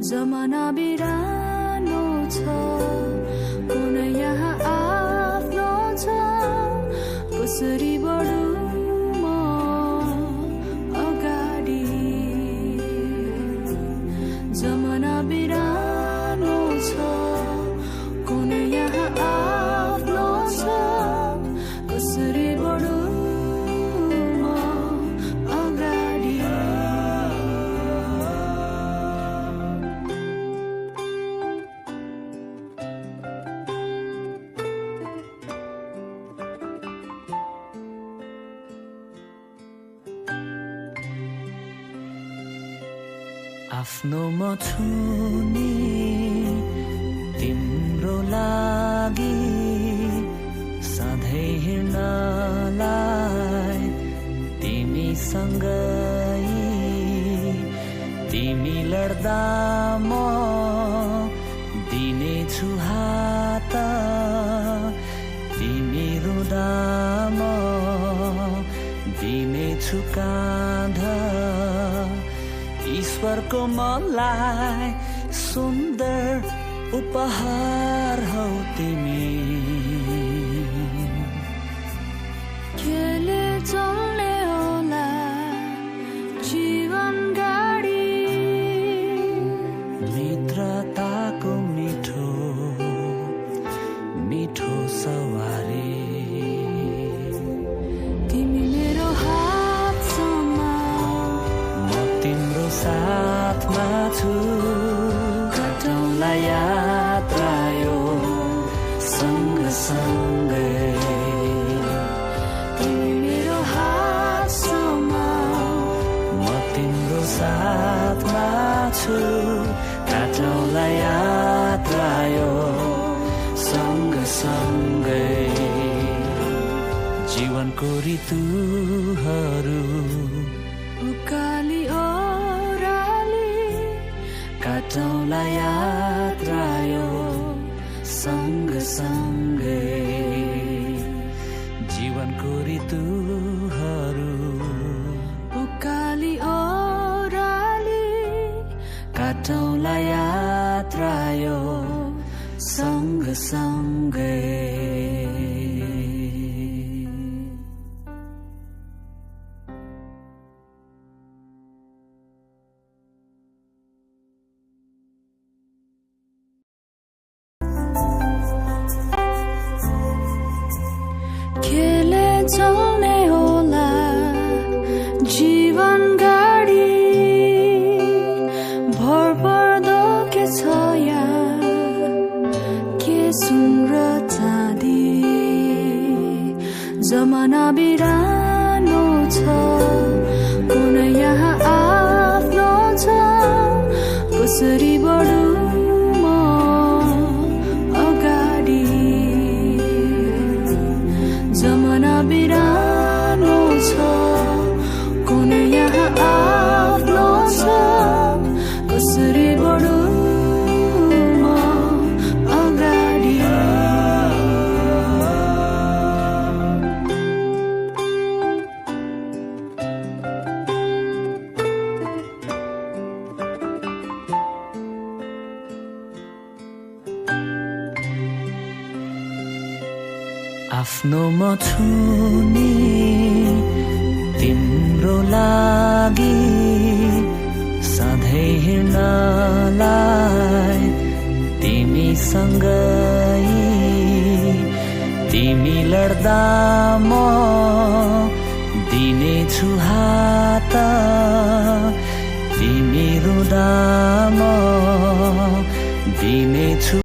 जमाना बिरानो छ, कुन यहाँ आफ्नो छ, कसरी बढु म अगाडि। जमाना बिरानो छ, कुन यहाँ आफ्नो छ, कसरी बढु म अगाडि। आफ्नो म छु नि तिम्रो लागि, सधैँ हिँड्नलाई तिमीसँगै। तिमी लड्दा म दिनेछु हात, तिमी रुँदा म दिनेछु काँध। ईश्वरको मलाई सुन्दर उपहार हौ तिमी। केले चल्ने होला जीवन गाडी, मित्रताको मिठो मिठो सवारी। तिमी मेरो हातसम्म, म तिम्रो साथमा छु। कटौँला यात्रा यो सँगसँगै। तिमी मेरो हातसम्म, म तिम्रो साथमा छु। कटौँला यात्रा यो सँगसँगै। जीवनको ऋतुहरू उकाली ओह्राली, कटौँला यात्रा यो सँगसँगै। जीवनको ऋतुहरू उकाली ओह्राली, कटौँला यात्रा यो सँगसँगै। केले चल्ने होला जीवन गाडी, भरपर्दो के छ यहाँ, के सुन र चाँदी। जमाना बिरानो छ, कुन यहाँ आफ्नो छ, कसरी बढु म अगाडि। जमाना बिरानो छ, कुन यहाँ आफ्नो छ, कसरी बढु म अगाडि। आफ्नो म छु नि तिम्रो लागि, सधैँ हिँड्नलाई तिमीसँगै। तिमी लड्दा म दिनेछु हात, तिमी रुँदा म दिनेछु